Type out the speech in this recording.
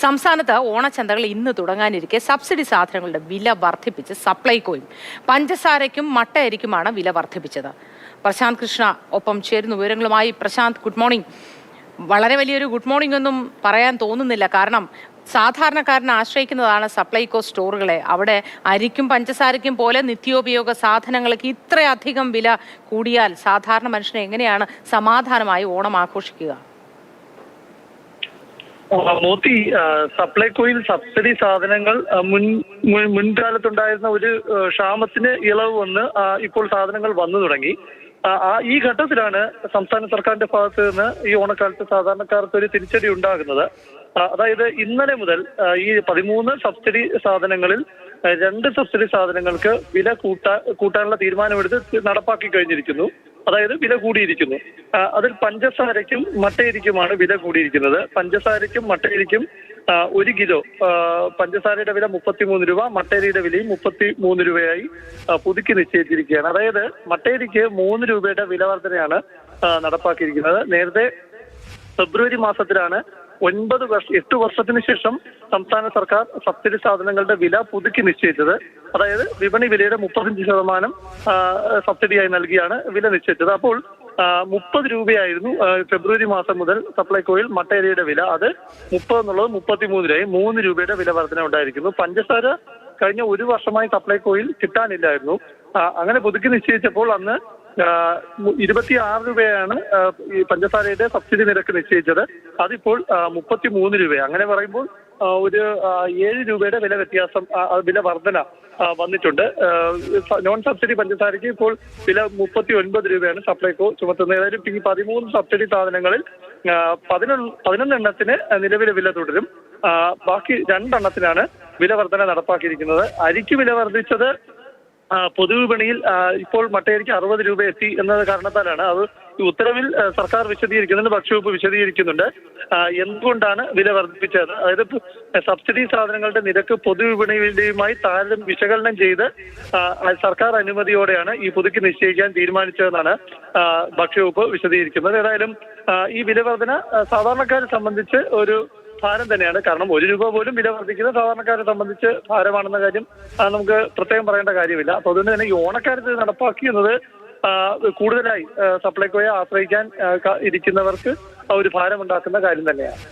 സംസ്ഥാനത്ത് ഓണച്ചന്തകൾ ഇന്ന് തുടങ്ങാനിരിക്കെ സബ്സിഡി സാധനങ്ങളുടെ വില വർദ്ധിപ്പിച്ച് സപ്ലൈകോയും പഞ്ചസാരയ്ക്കും മട്ടയരിക്കുമാണ് വില വർദ്ധിപ്പിച്ചത്. പ്രശാന്ത് കൃഷ്ണ ഒപ്പം ചേരുന്ന വിവരങ്ങളുമായി. Prashanth, good morning. വളരെ വലിയൊരു ഗുഡ് മോർണിംഗ് ഒന്നും പറയാൻ തോന്നുന്നില്ല, കാരണം സാധാരണക്കാരനെ ആശ്രയിക്കുന്നതാണ് സപ്ലൈകോ സ്റ്റോറുകളെ. അവിടെ അരിക്കും പഞ്ചസാരയ്ക്കും പോലെ നിത്യോപയോഗ സാധനങ്ങൾക്ക് ഇത്രയധികം വില കൂടിയാൽ സാധാരണ മനുഷ്യനെ എങ്ങനെയാണ് സമാധാനമായി ഓണം ആഘോഷിക്കുക? മോത്തി, സപ്ലൈകോയിൽ സബ്സിഡി സാധനങ്ങൾ മുൻകാലത്തുണ്ടായിരുന്ന ഒരു ക്ഷാമത്തിന് ഇളവ് വന്ന് ഇപ്പോൾ സാധനങ്ങൾ വന്നു തുടങ്ങി. ഈ ഘട്ടത്തിലാണ് സംസ്ഥാന സർക്കാരിന്റെ ഭാഗത്ത് നിന്ന് ഈ ഓണക്കാലത്ത് സാധാരണക്കാർക്ക് ഒരു തിരിച്ചടി ഉണ്ടാകുന്നത്. അതായത് ഇന്നലെ മുതൽ ഈ 13 സബ്സിഡി സാധനങ്ങളിൽ 2 സബ്സിഡി സാധനങ്ങൾക്ക് വില കൂട്ടാനുള്ള തീരുമാനമെടുത്ത് നടപ്പാക്കി കഴിഞ്ഞിരിക്കുന്നു. അതായത് വില കൂടിയിരിക്കുന്നു. അതിൽ പഞ്ചസാരയ്ക്കും മട്ടയരിക്കുമാണ് വില കൂടിയിരിക്കുന്നത്. പഞ്ചസാരയ്ക്കും മട്ടയരിക്കും 1 കിലോ പഞ്ചസാരയുടെ വില 33 രൂപ, മട്ടയരിയുടെ വിലയും 33 രൂപയായി പുതുക്കി നിശ്ചയിച്ചിരിക്കുകയാണ്. അതായത് മട്ടയരിക്ക് 3 രൂപയുടെ വില വർധനയാണ് നടപ്പാക്കിയിരിക്കുന്നത്. നേരത്തെ ഫെബ്രുവരി മാസത്തിലാണ് 8 വർഷത്തിന് ശേഷം സംസ്ഥാന സർക്കാർ സബ്സിഡി സാധനങ്ങളുടെ വില പുതുക്കി നിശ്ചയിച്ചത്. അതായത് വിപണി വിലയുടെ 35% സബ്സിഡിയായി നൽകിയാണ് വില നിശ്ചയിച്ചത്. അപ്പോൾ 30 രൂപയായിരുന്നു ഫെബ്രുവരി മാസം മുതൽ സപ്ലൈകോയിൽ മട്ടയരിയുടെ വില. അത് 30 എന്നുള്ളത് 33 രൂപയായി 3 രൂപയുടെ വില വർധന ഉണ്ടായിരിക്കുന്നു. പഞ്ചസാര കഴിഞ്ഞ 1 വർഷമായി സപ്ലൈകോയിൽ കിട്ടാനില്ലായിരുന്നു. അങ്ങനെ പുതുക്കി നിശ്ചയിച്ചപ്പോൾ അന്ന് 26 രൂപയാണ് ഈ പഞ്ചസാരയുടെ സബ്സിഡി നിരക്ക് നിശ്ചയിച്ചത്. അതിപ്പോൾ 33 രൂപയാണ്. അങ്ങനെ പറയുമ്പോൾ ഒരു 7 രൂപയുടെ വില വ്യത്യാസം, വില വർധന വന്നിട്ടുണ്ട്. നോൺ സബ്സിഡി പഞ്ചസാരയ്ക്ക് ഇപ്പോൾ വില 39 രൂപയാണ് സപ്ലൈകോ ചുമത്തുന്നത്. ഏതായാലും ഈ 13 സബ്സിഡി സാധനങ്ങളിൽ 11 എണ്ണത്തിന് നിലവിലെ വില തുടരും. ബാക്കി 2 എണ്ണത്തിനാണ് വില വർധന നടപ്പാക്കിയിരിക്കുന്നത്. അരിക്ക് വില വർദ്ധിച്ചത് പൊതുവിപണിയിൽ ഇപ്പോൾ മട്ടയരിക്ക് 60 രൂപ എത്തി എന്നത് കാരണത്താലാണ്. അത് ഈ ഉത്തരവിൽ സർക്കാർ വിശദീകരിക്കുന്നുണ്ട്, ഭക്ഷ്യവകുപ്പ് വിശദീകരിക്കുന്നുണ്ട് എന്തുകൊണ്ടാണ് വില വർദ്ധിപ്പിച്ചത്. അതായത് സബ്സിഡി സാധനങ്ങളുടെ നിരക്ക് പൊതുവിപണിയുമായി വിശകലനം ചെയ്ത് സർക്കാർ അനുമതിയോടെയാണ് ഈ പുതുക്കി നിശ്ചയിക്കാൻ തീരുമാനിച്ചതെന്നാണ് ഭക്ഷ്യവകുപ്പ് വിശദീകരിക്കുന്നത്. ഏതായാലും ഈ വില വർധന സാധാരണക്കാരെ സംബന്ധിച്ച് ഒരു ഭാരം തന്നെയാണ്. കാരണം 1 രൂപ പോലും വില വർദ്ധിക്കുന്നത് സാധാരണക്കാരെ സംബന്ധിച്ച് ഭാരമാണെന്ന കാര്യം നമുക്ക് പ്രത്യേകം പറയേണ്ട കാര്യമില്ല. അപ്പൊ അതുകൊണ്ട് തന്നെ ഈ ഓണക്കാലത്ത് നടപ്പാക്കിയത് കൂടുതലായി സപ്ലൈകോയെ ആശ്രയിക്കാൻ ഇരിക്കുന്നവർക്ക് ഒരു ഭാരമുണ്ടാക്കുന്ന കാര്യം തന്നെയാണ്.